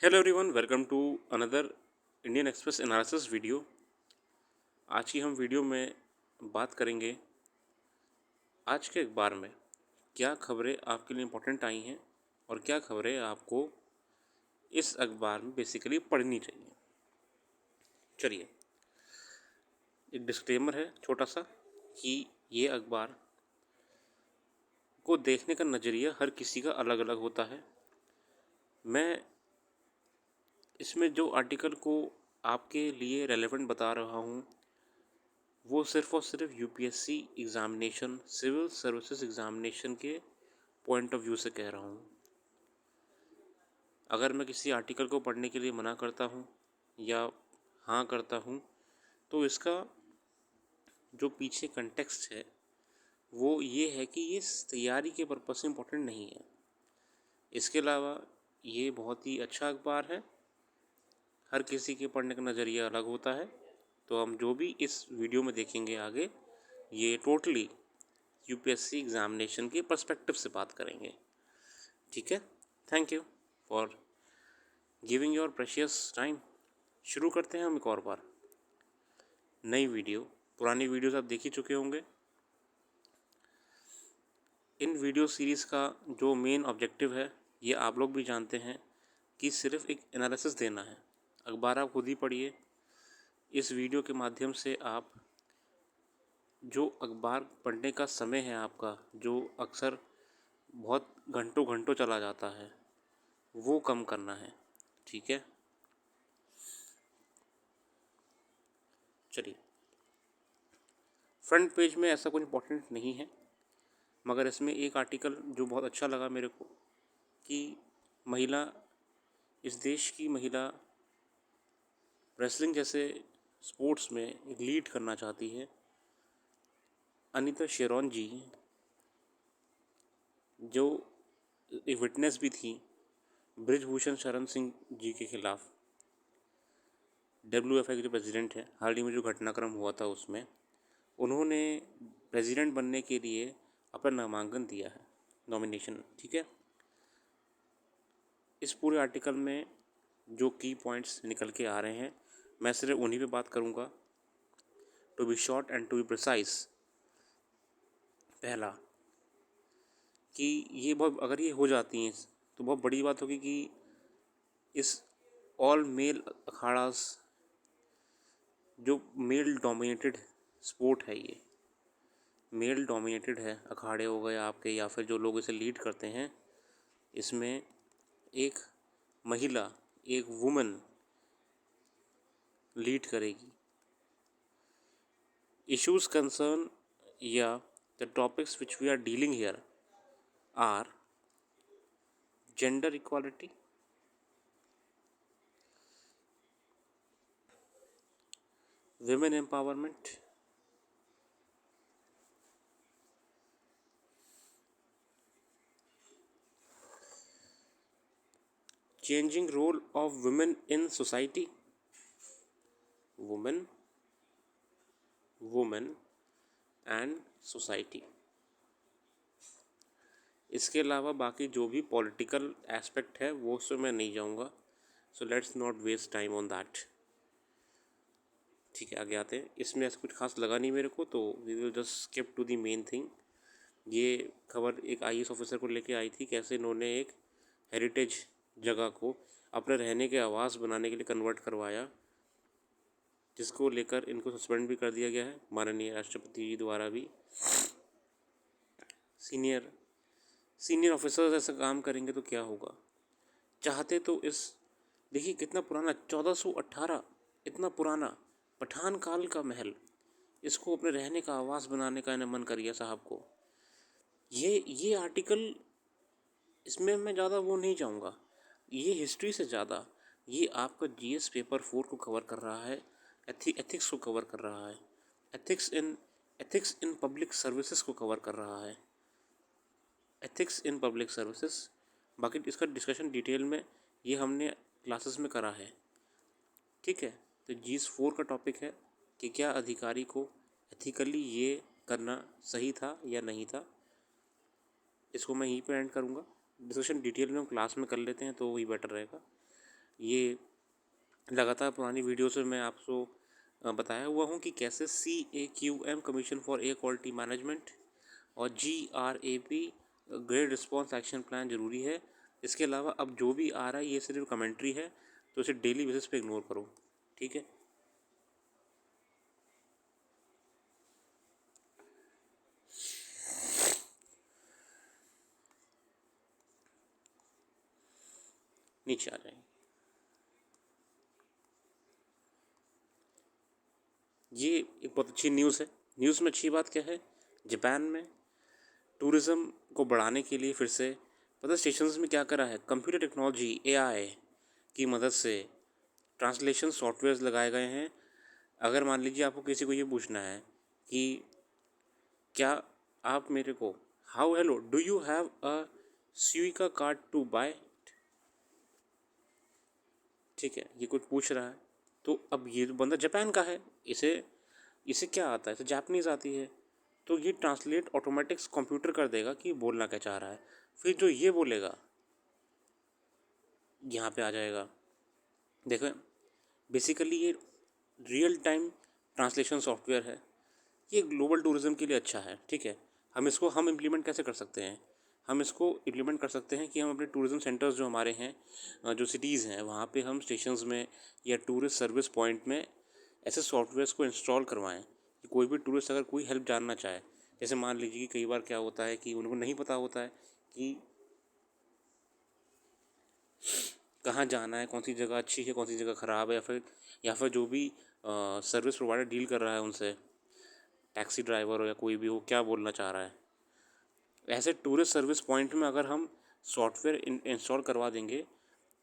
Hello everyone, welcome to another Indian Express analysis video. आज की हम वीडियो में बात करेंगे आज के अखबार में क्या खबरें आपके लिए इम्पोर्टेंट आई हैं और क्या खबरें आपको इस अखबार में बेसिकली पढ़नी चाहिए। चलिए, एक डिस्क्लेमर है छोटा सा कि ये अखबार को देखने का नज़रिया हर किसी का अलग अलग होता है। मैं इसमें जो आर्टिकल को आपके लिए रेलेवेंट बता रहा हूँ वो सिर्फ़ और सिर्फ UPSC examination, civil services examination के पॉइंट ऑफ व्यू से कह रहा हूँ। अगर मैं किसी आर्टिकल को पढ़ने के लिए मना करता हूँ या हाँ करता हूँ तो इसका जो पीछे कंटेक्स्ट है वो ये है कि ये तैयारी के पर्पज़ से इम्पोर्टेंट नहीं है। इसके अलावा ये बहुत ही अच्छा अखबार है, हर किसी के पढ़ने का नज़रिया अलग होता है। तो हम जो भी इस वीडियो में देखेंगे आगे, ये टोटली यूपीएससी एग्ज़ामिनेशन के पर्सपेक्टिव से बात करेंगे। ठीक है, thank you for giving your precious time. शुरू करते हैं हम एक और बार नई वीडियो। पुरानी वीडियोस आप देख ही चुके होंगे। इन वीडियो सीरीज़ का जो मेन ऑब्जेक्टिव है ये आप लोग भी जानते हैं कि सिर्फ एक एनालिसिस देना है। अखबार आप खुद ही पढ़िए। इस वीडियो के माध्यम से आप जो अखबार पढ़ने का समय है आपका, जो अक्सर बहुत घंटों घंटों चला जाता है, वो कम करना है। ठीक है, चलिए। फ्रंट पेज में ऐसा कुछ इम्पोर्टेंट नहीं है, मगर इसमें एक आर्टिकल जो बहुत अच्छा लगा मेरे को कि महिला, इस देश की महिला रेसलिंग जैसे स्पोर्ट्स में लीड करना चाहती है। अनीता शेरॉन जी, जो एक विटनेस भी थी ब्रिजभूषण शरण सिंह जी के खिलाफ, WFI के जो प्रेसिडेंट हैं, हाल ही में जो घटनाक्रम हुआ था उसमें उन्होंने प्रेसिडेंट बनने के लिए अपना नामांकन दिया है, नॉमिनेशन। ठीक है, इस पूरे आर्टिकल में जो की पॉइंट्स निकल के आ रहे हैं मैं सिर्फ उन्हीं पे बात करूँगा। To be short and to be precise, पहला कि ये बहुत, अगर ये हो जाती हैं तो बहुत बड़ी बात होगी कि इस ऑल मेल अखाड़ास, जो मेल डोमिनेटेड स्पोर्ट है, ये मेल डोमिनेटेड है, अखाड़े हो गए आपके या फिर जो लोग इसे लीड करते हैं, इसमें एक महिला, एक वुमन लीड करेगी। इश्यूज कंसर्न या the topics which we are dealing here are gender equality, women empowerment, changing role of women in society, women, women and society। इसके अलावा बाकी जो भी पॉलिटिकल एस्पेक्ट है वो उसमें मैं नहीं जाऊंगा, so let's not waste time on that. ठीक है, आगे आते हैं। इसमें ऐसा कुछ खास लगा नहीं मेरे को, तो we will just skip to the main thing. ये खबर एक IAS ऑफिसर को लेके आई थी, कैसे इन्होंने एक हेरिटेज जगह को अपने रहने के आवास बनाने के लिए कन्वर्ट करवाया, जिसको लेकर इनको सस्पेंड भी कर दिया गया है माननीय राष्ट्रपति जी द्वारा भी। सीनियर सीनियर ऑफिसर्स ऐसा काम करेंगे तो क्या होगा। चाहते तो इस, देखिए कितना पुराना, 1418, इतना पुराना पठान काल का महल, इसको अपने रहने का आवास बनाने का इन्हें मन कर गया साहब को। ये आर्टिकल, इसमें मैं ज़्यादा वो नहीं चाहूँगा, ये हिस्ट्री से ज़्यादा ये आपका GS पेपर 4 को कवर कर रहा है, एथिक्स को कवर कर रहा है, एथिक्स इन पब्लिक सर्विसेज को कवर कर रहा है, एथिक्स इन पब्लिक सर्विसेज। बाकी इसका डिस्कशन डिटेल में ये हमने क्लासेस में करा है। ठीक है, तो GS 4 का टॉपिक है कि क्या अधिकारी को एथिकली ये करना सही था या नहीं था। इसको मैं यहीं पे एंड करूँगा, डिस्कशन डिटेल में हम क्लास में कर लेते हैं तो वही बेटर रहेगा। ये लगातार पुरानी वीडियोस में मैं आपको बताया हुआ हूँ कि कैसे CAQM commission for air quality management और GRAP grade response action plan ज़रूरी है। इसके अलावा अब जो भी आ रहा है ये सिर्फ कमेंट्री है, तो इसे डेली बेसिस पे इग्नोर करो, ठीक है। नीचे आ जाएंगे। ये एक बहुत अच्छी न्यूज़ है। न्यूज़ में अच्छी बात क्या है, जापान में टूरिज़्म को बढ़ाने के लिए फिर से पता स्टेशंस में क्या करा है, कंप्यूटर टेक्नोलॉजी AI की मदद से ट्रांसलेशन सॉफ्टवेयर्स लगाए गए हैं। अगर मान लीजिए आपको किसी को ये पूछना है कि क्या आप मेरे को how hello do you have a स्यूका कार्ड टू बाय, ठीक है, ये कुछ पूछ रहा है, तो अब ये बंदा जापान का है, इसे इसे क्या आता है, इसे जापानीज़ आती है, तो ये ट्रांसलेट ऑटोमेटिक्स कंप्यूटर कर देगा कि बोलना क्या चाह रहा है। फिर जो ये बोलेगा यहाँ पे आ जाएगा। देखो बेसिकली ये रियल टाइम ट्रांसलेशन सॉफ्टवेयर है। ये ग्लोबल टूरिज़्म के लिए अच्छा है, ठीक है। हम इम्प्लीमेंट कैसे कर सकते हैं, हम इसको इम्प्लीमेंट कर सकते हैं कि हम अपने टूरिज़्म सेंटर्स जो हमारे हैं, जो सिटीज़ हैं, वहाँ पे हम स्टेशंस में या टूरिस्ट सर्विस पॉइंट में ऐसे सॉफ्टवेयर्स को इंस्टॉल करवाएं कि कोई भी टूरिस्ट अगर कोई हेल्प जानना चाहे, जैसे मान लीजिए कि कई बार क्या होता है कि उनको नहीं पता होता है कि कहाँ जाना है, कौन सी जगह अच्छी है, कौन सी जगह ख़राब है, या फिर जो भी सर्विस प्रोवाइडर डील कर रहा है उनसे, टैक्सी ड्राइवर हो या कोई भी हो, क्या बोलना चाह रहा है। ऐसे टूरिस्ट सर्विस पॉइंट में अगर हम सॉफ्टवेयर इंस्टॉल करवा देंगे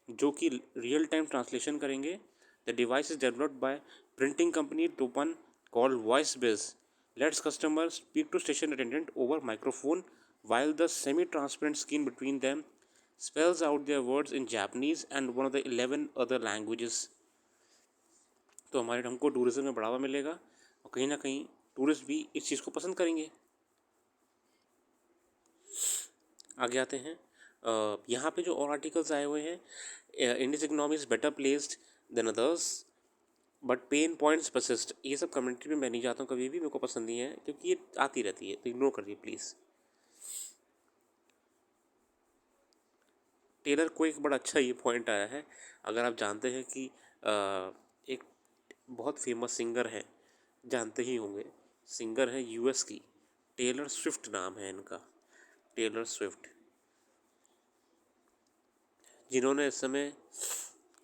जो कि रियल टाइम ट्रांसलेशन करेंगे, the device is developed by printing company Toppan called voice biz lets customer speak to station attendant over microphone while the semi-transparent screen between them spells out their words in Japanese and one of the 11 other languages। तो हमारे हमको tourism में बढ़ावा मिलेगा और कहीं ना कहीं टूरिस्ट भी इस चीज़ को पसंद करेंगे। आगे आते हैं, यहाँ पे जो और आर्टिकल्स आए हुए हैं, Indian economy is better placed than others but pain points persist. ये सब कमेंट्री में मैं नहीं जाता हूँ कभी भी, मेरे को पसंद नहीं है क्योंकि ये आती रहती है, तो इग्नोर करिए प्लीज़। टेलर को एक बड़ा अच्छा ये पॉइंट आया है। अगर आप जानते हैं कि एक बहुत फेमस सिंगर है, जानते ही होंगे, सिंगर है US की, टेलर स्विफ्ट नाम है इनका, टेलर स्विफ्ट, जिन्होंने इस समय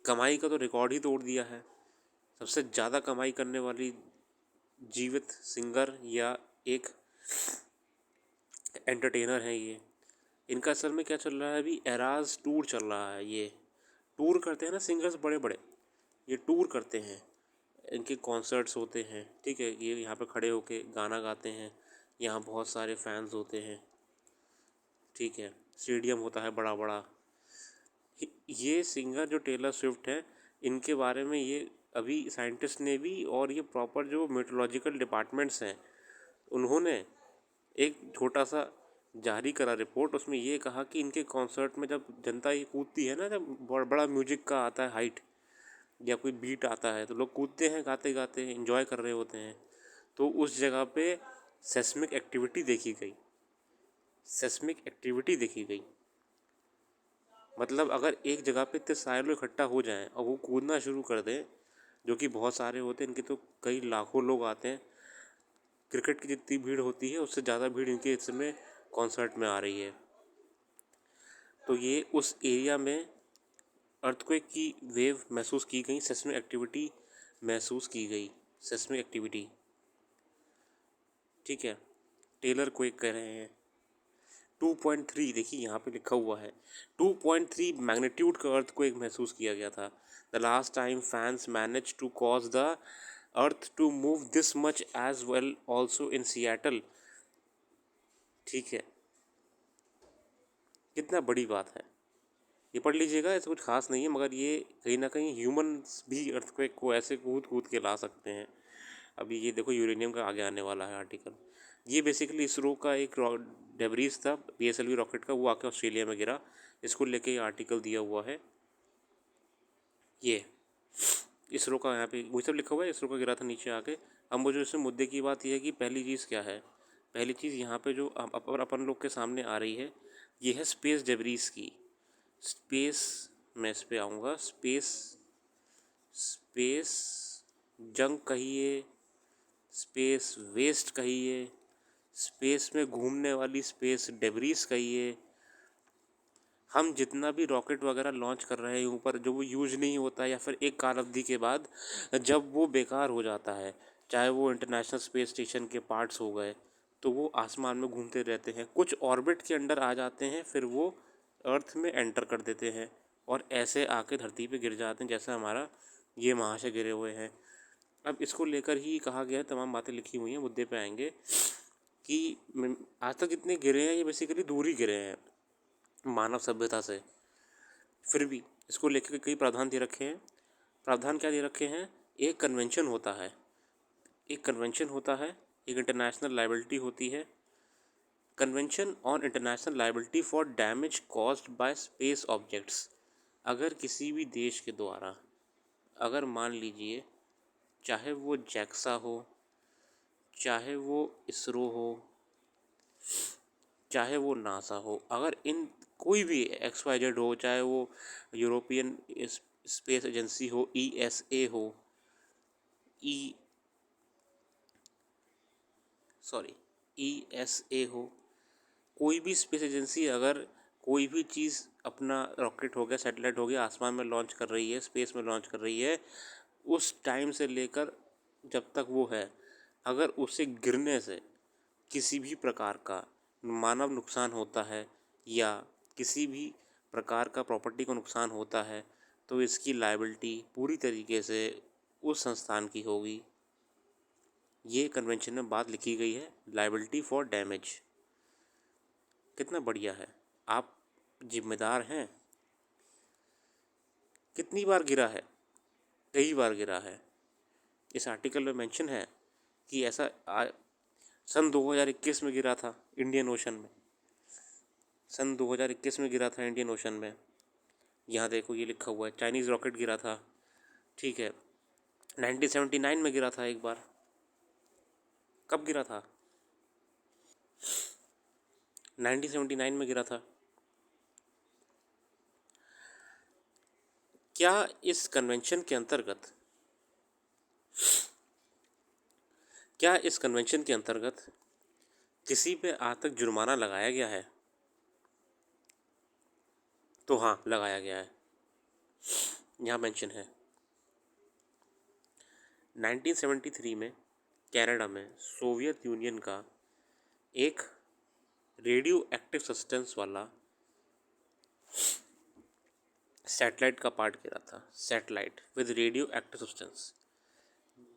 कमाई का तो रिकॉर्ड ही तोड़ दिया है। सबसे ज़्यादा कमाई करने वाली जीवित सिंगर या एक एंटरटेनर है ये। इनका असल में क्या चल रहा है अभी, एराज टूर चल रहा है। ये टूर करते हैं ना सिंगर्स बड़े बड़े, ये टूर करते हैं, इनके कॉन्सर्ट्स होते हैं, ठीक है, ये यहाँ पे खड़े होके गाना गाते हैं, यहाँ बहुत सारे फैंस होते हैं, ठीक है, स्टेडियम होता है बड़ा बड़ा। ये सिंगर जो टेलर स्विफ्ट है, इनके बारे में ये अभी साइंटिस्ट ने भी और ये प्रॉपर जो मेट्रोलॉजिकल डिपार्टमेंट्स हैं उन्होंने एक छोटा सा जारी करा रिपोर्ट, उसमें ये कहा कि इनके कॉन्सर्ट में जब जनता ये कूदती है ना, जब बड़ा म्यूजिक का आता है हाइट या कोई बीट आता है, तो लोग कूदते हैं गाते गाते इंजॉय कर रहे होते हैं, तो उस जगह पे सेस्मिक एक्टिविटी देखी गई, सेस्मिक एक्टिविटी देखी गई। मतलब अगर एक जगह पे इतने सारे लोग इकट्ठा हो जाएं और वो कूदना शुरू कर दें, जो कि बहुत सारे होते हैं, इनके तो कई लाखों लोग आते हैं, क्रिकेट की जितनी भीड़ होती है उससे ज़्यादा भीड़ इनके इस समय कॉन्सर्ट में आ रही है। तो ये उस एरिया में अर्थक्वेक की वेव महसूस की गई, सेस्मिक एक्टिविटी महसूस की गई, सेस्मिक एक्टिविटी, ठीक है। टेलर क्वेक कह रहे हैं 2.3, देखिए यहाँ पे लिखा हुआ है 2.3 मैग्नीट्यूड का अर्थक्वेक महसूस किया गया था। The last time fans manage to cause the earth to move this much as well also in Seattle, ठीक है, कितना बड़ी बात है, ये पढ़ लीजिएगा, ऐसा कुछ खास नहीं है, मगर ये कहीं ना कहीं ह्यूमंस भी अर्थक्वेक को ऐसे कूद कूद के ला सकते हैं। अभी ये देखो यूरेनियम का आगे आने वाला है आर्टिकल। ये बेसिकली इसरो का एक डेबरीज था PSLV रॉकेट का, वो आके ऑस्ट्रेलिया में गिरा, इसको लेके ये आर्टिकल दिया हुआ है। ये इसरो का यहाँ पे वही सब लिखा हुआ है, इसरो का गिरा था नीचे आके। अब मुझे इसमें मुद्दे की बात यह है कि पहली चीज़ क्या है, पहली चीज़ यहाँ पे जो अपन लोग के सामने आ रही है, ये है स्पेस डेब्रीज की। स्पेस, मैं इस पे आऊँगा, स्पेस स्पेस जंक कहिए, स्पेस वेस्ट कहिए, स्पेस में घूमने वाली स्पेस डेब्रीज कहिए। हम जितना भी रॉकेट वगैरह लॉन्च कर रहे हैं ऊपर, जो वो यूज नहीं होता या फिर एक काल अवधि के बाद जब वो बेकार हो जाता है, चाहे वो इंटरनेशनल स्पेस स्टेशन के पार्ट्स हो गए, तो वो आसमान में घूमते रहते हैं, कुछ ऑर्बिट के अंडर आ जाते हैं, फिर वो अर्थ में एंटर कर देते हैं और ऐसे आके धरती पे गिर जाते हैं, जैसा हमारा ये महाशय गिरे हुए हैं। अब इसको लेकर ही कहा गया है, तमाम बातें लिखी हुई हैं, मुद्दे पे आएंगे कि आज तक जितने गिरे हैं ये बेसिकली दूर ही गिरे हैं मानव सभ्यता से। फिर भी इसको लेकर कई प्रावधान दे रखे हैं। प्रावधान क्या दे रखे हैं, एक कन्वेंशन होता है, एक कन्वेंशन होता है, एक इंटरनेशनल लाइबिलिटी होती है, convention on international liability for damage caused by space objects. अगर किसी भी देश के द्वारा, अगर मान लीजिए चाहे वो जैक्सा हो, चाहे वो इसरो हो, चाहे वो नासा हो, अगर इन कोई भी XYZ हो, चाहे वो यूरोपियन स्पेस एजेंसी हो, ESA हो, ई सॉरी ESA हो, कोई भी स्पेस एजेंसी अगर कोई भी चीज़ अपना रॉकेट हो गया, सैटेलाइट हो गया, आसमान में लॉन्च कर रही है, स्पेस में लॉन्च कर रही है, उस टाइम से लेकर जब तक वो है, अगर उसे गिरने से किसी भी प्रकार का मानव नुकसान होता है या किसी भी प्रकार का प्रॉपर्टी को नुकसान होता है, तो इसकी लायबिलिटी पूरी तरीके से उस संस्थान की होगी। ये कन्वेंशन में बात लिखी गई है, लायबिलिटी फॉर डैमेज। कितना बढ़िया है, आप जिम्मेदार हैं। कितनी बार गिरा है, कई बार गिरा है। इस आर्टिकल में मेंशन है कि ऐसा सन 2021 में गिरा था इंडियन ओशन में, सन 2021 में गिरा था इंडियन ओशन में। यहाँ देखो ये लिखा हुआ है, चाइनीज़ रॉकेट गिरा था, ठीक है। 1979 में गिरा था एक बार। कब गिरा था? 1979 में गिरा था। क्या इस कन्वेंशन के अंतर्गत, क्या इस कन्वेंशन के अंतर्गत किसी पे आज तक जुर्माना लगाया गया है? तो हाँ, लगाया गया है। यहाँ मेंशन है 1973 में कनाडा में सोवियत यूनियन का एक रेडियो एक्टिव सब्सटेंस वाला सैटेलाइट का पार्ट गिरा था, satellite with radioactive substance.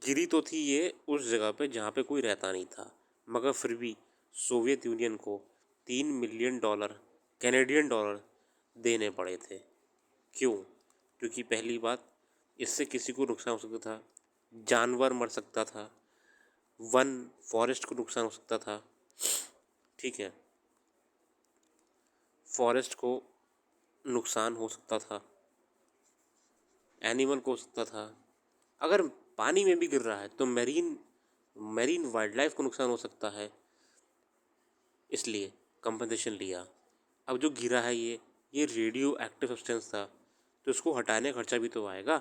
गिरी तो थी ये उस जगह पे जहाँ पे कोई रहता नहीं था, मगर फिर भी सोवियत यूनियन को $3 मिलियन कैनेडियन डॉलर देने पड़े थे। क्यों? क्योंकि पहली बात, इससे किसी को नुकसान हो सकता था, जानवर मर सकता था, वन फॉरेस्ट को नुकसान हो सकता था, ठीक है, फॉरेस्ट को नुकसान हो सकता था, एनिमल को हो सकता था। अगर पानी में भी गिर रहा है तो मैरीन वाइल्ड लाइफ को नुकसान हो सकता है, इसलिए कंपनसेशन लिया। अब जो गिरा है ये रेडियो एक्टिव सब्सटेंस था, तो इसको हटाने का खर्चा भी तो आएगा।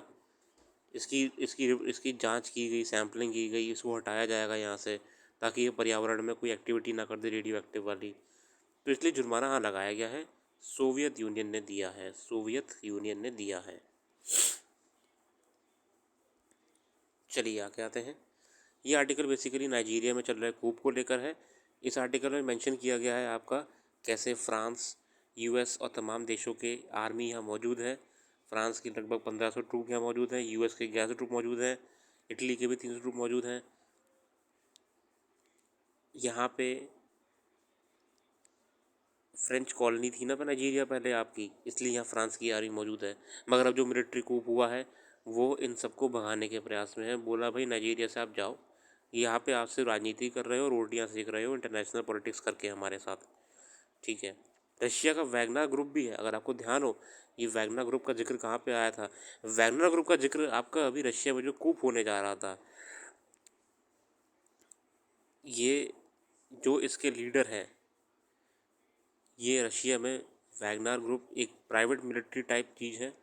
इसकी इसकी इसकी जांच की गई, सैम्पलिंग की गई, इसको हटाया जाएगा यहाँ से, ताकि ये पर्यावरण में कोई एक्टिविटी ना कर दे रेडियो एक्टिव वाली। तो इसलिए जुर्माना हाँ लगाया गया है, सोवियत यूनियन ने दिया है, सोवियत यूनियन ने दिया है। चलिए आगे आते हैं। ये आर्टिकल बेसिकली नाइजीरिया में चल रहे कूप को लेकर है। इस आर्टिकल में मेंशन किया गया है आपका कैसे फ्रांस, US और तमाम देशों के आर्मी यहाँ मौजूद है। फ्रांस की लगभग 1500 ट्रूप यहाँ मौजूद हैं, US के 1100 ट्रूप मौजूद हैं, इटली के भी 300 ट्रूप मौजूद हैं। यहाँ पे फ्रेंच कॉलोनी थी ना पे नाइजीरिया पहले आपकी, इसलिए यहाँ फ्रांस की आर्मी मौजूद है। मगर अब जो मिलिट्री कूप हुआ है वो इन सबको भगाने के प्रयास में है। बोला भाई नाइजीरिया से आप जाओ, यहाँ पे आप सिर्फ राजनीति कर रहे हो, रोटियाँ सेक रहे हो इंटरनेशनल पॉलिटिक्स करके हमारे साथ, ठीक है। रशिया का वैगनर ग्रुप भी है। अगर आपको ध्यान हो, ये वैगनर ग्रुप का जिक्र कहाँ पे आया था? वैगनर ग्रुप का जिक्र आपका अभी रशिया में जो कूप होने जा रहा था, ये जो इसके लीडर हैं, ये रशिया में वैगनर ग्रुप एक प्राइवेट मिलिट्री टाइप चीज़ है,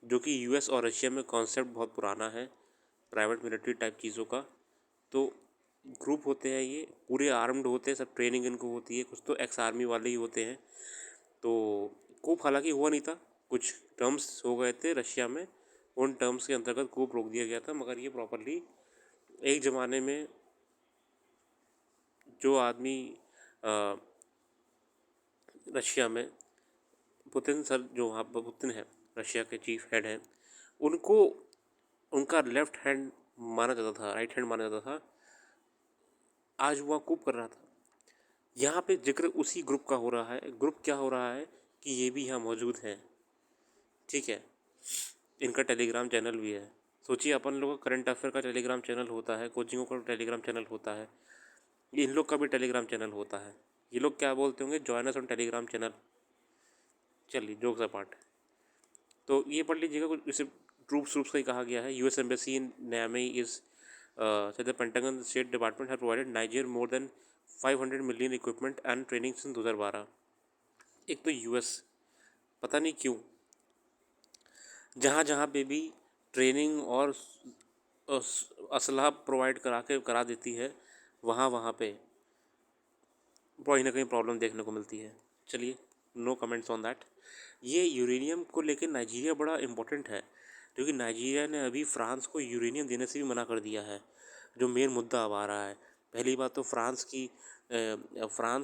जो कि यूएस और रशिया में कॉन्सेप्ट बहुत पुराना है प्राइवेट मिलिट्री टाइप चीज़ों का। तो ग्रुप होते हैं, ये पूरे आर्म्ड होते हैं, सब ट्रेनिंग इनको होती है, कुछ तो एक्स आर्मी वाले ही होते हैं। तो कूप हालांकि हुआ नहीं था, कुछ टर्म्स हो गए थे रशिया में, उन टर्म्स के अंतर्गत कूप रोक दिया गया था। मगर ये प्रॉपरली एक ज़माने में जो आदमी रशिया में पुतिन सर, जो वहाँ पर पुतिन है, रशिया के चीफ हेड हैं, उनको उनका लेफ्ट हैंड माना जाता था, राइट हैंड माना जाता था। आज वह कूप कर रहा था। यहाँ पे जिक्र उसी ग्रुप का हो रहा है। ग्रुप क्या हो रहा है कि ये भी यहाँ मौजूद हैं, ठीक है। इनका टेलीग्राम चैनल भी है। सोचिए, अपन लोगों का करंट अफेयर का टेलीग्राम चैनल होता है, कोचिंगों का टेलीग्राम चैनल होता है, इन लोग का भी टेलीग्राम चैनल होता है। ये लोग क्या बोलते होंगे, join us on Telegram channel. चलिए, जोक्स अपार्ट। तो ये पढ़ लीजिएगा, कुछ इसे ट्रूप्स का ही कहा गया है। US embassy in Naomi is the pentagon state department have provided Nigeria more than 500 million equipment and training in 2012। एक तो यूएस पता नहीं क्यों जहाँ जहाँ पे भी ट्रेनिंग और असलहा प्रोवाइड करा देती है, वहाँ वहाँ पे कहीं ना कहीं प्रॉब्लम देखने को मिलती है। चलिए, नो कमेंट्स ऑन दैट। ये यूरेनियम को लेकर नाइजीरिया बड़ा इम्पोर्टेंट है, क्योंकि नाइजीरिया ने अभी फ्रांस को यूरेनियम देने से भी मना कर दिया है, जो मेन मुद्दा अब आ रहा है। पहली बात तो फ्रांस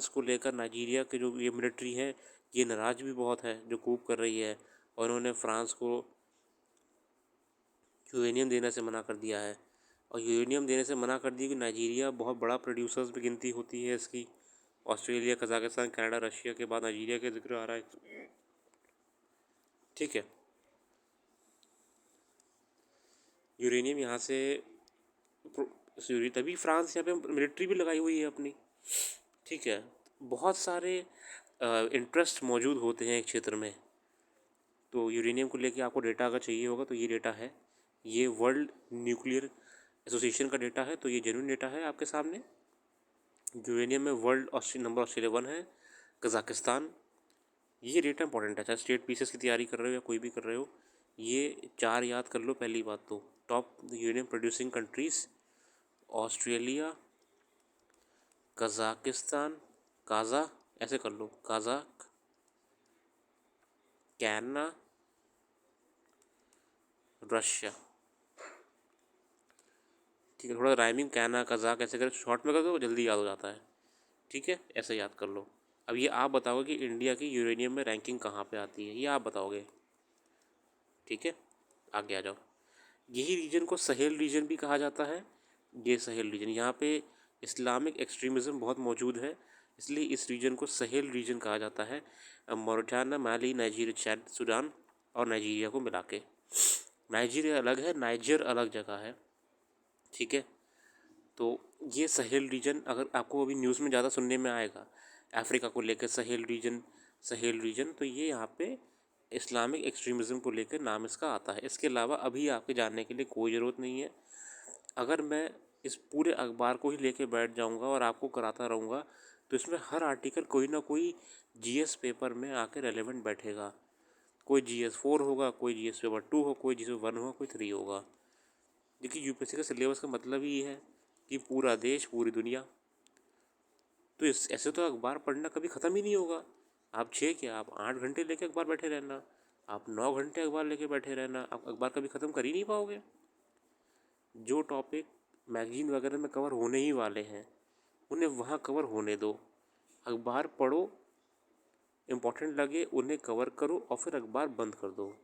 को लेकर नाइजीरिया के जो ये मिलिट्री है, ये नाराज़ भी बहुत है, जो कूप कर रही है, और उन्होंने फ्रांस को यूरेनियम देने से मना कर दिया है। और यूरेनियम देने से मना कर दिया कि नाइजीरिया बहुत बड़ा प्रोड्यूसर्स में गिनती होती है इसकी। ऑस्ट्रेलिया, कजाकिस्तान, कनाडा, रशिया के बाद नाइजीरिया का जिक्र आ रहा है, ठीक है। यूरेनियम यहाँ से तभी फ्रांस यहाँ पे मिलिट्री भी लगाई हुई है अपनी, ठीक है। बहुत सारे इंटरेस्ट मौजूद होते हैं एक क्षेत्र में। तो यूरेनियम को लेके आपको डेटा अगर चाहिए होगा तो ये डेटा है, ये वर्ल्ड न्यूक्लियर एसोसिएशन का डेटा है, तो ये जेन्युइन डेटा है आपके सामने। यूरेनियम में वर्ल्ड नंबर ऑस्ट्रेलिया 1 है, कजाकिस्तान। ये डेटा इंपॉर्टेंट है, चाहे स्टेट पीसेस की तैयारी कर रहे हो या कोई भी कर रहे हो, ये 4 याद कर लो। पहली बात तो top uranium producing countries, Australia, Kazakhstan, Kaza, ऐसे कर लो, काजाक, कैना, रशिया, ठीक है। थोड़ा राइमिंग, कैना, कजाक ऐसे कर शॉर्ट में कर दो, जल्दी याद हो जाता है, ठीक है। ऐसे याद कर लो। अब ये आप बताओगे कि इंडिया की यूरेनियम में रैंकिंग कहाँ पे आती है, ये आप बताओगे, ठीक है। आगे आ जाओ। यही रीजन को सहेल रीजन भी कहा जाता है। ये सहेल रीजन, यहाँ पे इस्लामिक एक्सट्रीमिज़म बहुत मौजूद है, इसलिए इस रीजन को सहेल रीजन कहा जाता है। मॉरिटाना, माली, नाइजीरिया, चाद, सूडान और नाइजीरिया को मिला के। नाइजीरिया अलग है, नाइजर अलग जगह है, ठीक है। तो ये सहेल रीजन, अगर आपको अभी न्यूज़ में ज़्यादा सुनने में आएगा अफ्रीका को लेकर सहेल रीजन, सहेल रीजन, तो ये यहाँ पे इस्लामिक एक्सट्रीमिज़म को लेकर नाम इसका आता है। इसके अलावा अभी आपके जानने के लिए कोई ज़रूरत नहीं है। अगर मैं इस पूरे अखबार को ही लेके बैठ जाऊंगा और आपको कराता रहूँगा, तो इसमें हर आर्टिकल कोई ना कोई जीएस पेपर में आके रेलेवेंट बैठेगा। कोई जीएस 4 होगा, कोई जीएस पेपर 2 हो, कोई जीएस 1 होगा, कोई 3 होगा। देखिए, यूपीएससी का सिलेबस का मतलब ही है कि पूरा देश, पूरी दुनिया। तो इस ऐसे तो अखबार पढ़ना कभी ख़त्म ही नहीं होगा। आप 6 क्या, आप 8 घंटे लेके अखबार बैठे रहना, आप 9 घंटे अखबार लेके बैठे रहना, आप अखबार कभी ख़त्म कर ही नहीं पाओगे। जो टॉपिक मैगजीन वगैरह में कवर होने ही वाले हैं, उन्हें वहाँ कवर होने दो। अखबार पढ़ो, इम्पोर्टेंट लगे उन्हें कवर करो, और फिर अखबार बंद कर दो।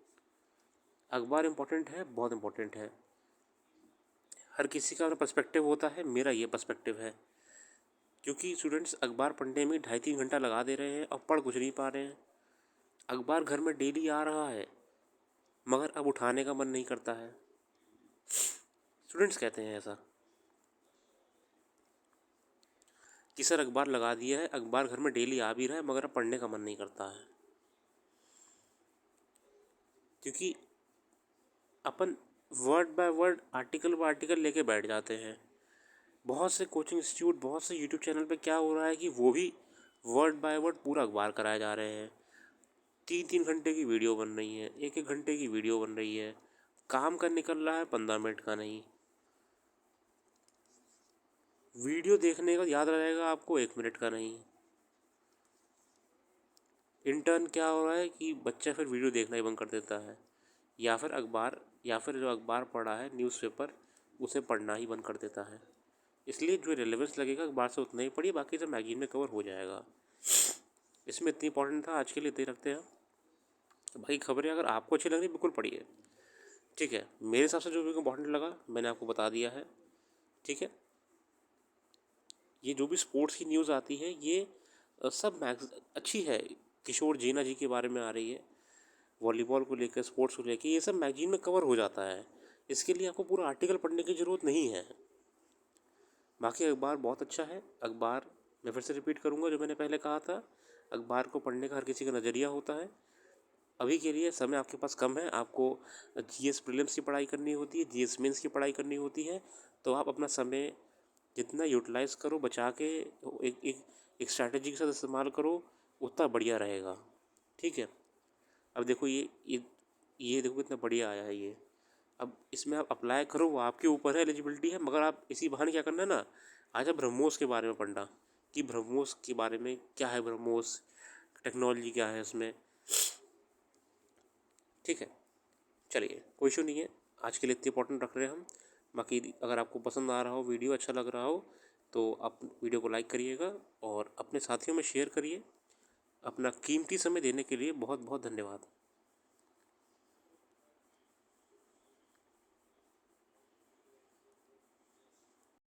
अखबार इम्पोर्टेंट है, बहुत इम्पोर्टेंट है। हर किसी का अपना पर्सपेक्टिव होता है, मेरा ये पर्सपेक्टिव है। क्योंकि स्टूडेंट्स अखबार पढ़ने में 2.5-3 घंटा लगा दे रहे हैं और पढ़ कुछ नहीं पा रहे हैं। अखबार घर में डेली आ रहा है, मगर अब उठाने का मन नहीं करता है। स्टूडेंट्स कहते हैं ऐसा। कि सर अखबार लगा दिया है, अखबार घर में डेली आ भी रहा है, मगर अब पढ़ने का मन नहीं करता है, क्योंकि अपन word by word, article by article लेके बैठ जाते हैं। बहुत से कोचिंग इंस्टीट्यूट, बहुत से यूट्यूब चैनल पे क्या हो रहा है कि वो भी वर्ड बाय वर्ड पूरा अखबार कराए जा रहे हैं। 3-3 घंटे की वीडियो बन रही है, 1-1 घंटे की वीडियो बन रही है, काम का निकल रहा है 15 मिनट का नहीं। वीडियो देखने का याद रहेगा आपको 1 मिनट का नहीं। इंटर्न क्या हो रहा है कि बच्चा फिर वीडियो देखना ही बंद कर देता है, या फिर अखबार, या फिर जो अखबार पढ़ा है न्यूज़पेपर उसे पढ़ना ही बंद कर देता है। इसलिए जो रेलेवेंस लगेगा अखबार से उतना ही पढ़िए, बाकी सब मैगजीन में कवर हो जाएगा। इसमें इतनी इंपॉर्टेंट था, आज के लिए इतने ही रखते हैं। तो भाई खबरें अगर आपको अच्छी लग रही बिल्कुल पढ़िए, ठीक है। मेरे हिसाब से जो भी इंपॉर्टेंट लगा मैंने आपको बता दिया है, ठीक है। ये जो भी स्पोर्ट्स की न्यूज़ आती है ये सब मैक्स अच्छी है। किशोर जीना जी के बारे में आ रही है, वॉलीबॉल को लेकर, स्पोर्ट्स को लेकर, ये सब मैगजीन में कवर हो जाता है। इसके लिए आपको पूरा आर्टिकल पढ़ने की ज़रूरत नहीं है। बाकी अखबार बहुत अच्छा है। अखबार मैं फिर से रिपीट करूँगा जो मैंने पहले कहा था, अखबार को पढ़ने का हर किसी का नज़रिया होता है। अभी के लिए समय आपके पास कम है, आपको जीएस प्रीलिम्स की पढ़ाई करनी होती है, जीएस मेंस की पढ़ाई करनी होती है, तो आप अपना समय जितना यूटिलाइज़ करो, बचा के एक स्ट्रैटेजी के साथ इस्तेमाल करो, उतना बढ़िया रहेगा, ठीक है। अब देखो ये देखो कितना बढ़िया आया है ये। अब इसमें आप अप्लाई करो, वो आपके ऊपर है, एलिजिबिलिटी है, मगर आप इसी बहाने क्या करना है ना, आज आप ब्रह्मोस के बारे में पढ़ना कि ब्रह्मोस के बारे में क्या है, ब्रह्मोस टेक्नोलॉजी क्या है उसमें, ठीक है। चलिए कोई इशू नहीं है, आज के लिए इतनी इंपॉर्टेंट रख रहे हैं हम। बाकी अगर आपको पसंद आ रहा हो, वीडियो अच्छा लग रहा हो, तो आप वीडियो को लाइक करिएगा और अपने साथियों में शेयर करिए। अपना कीमती समय देने के लिए बहुत बहुत धन्यवाद।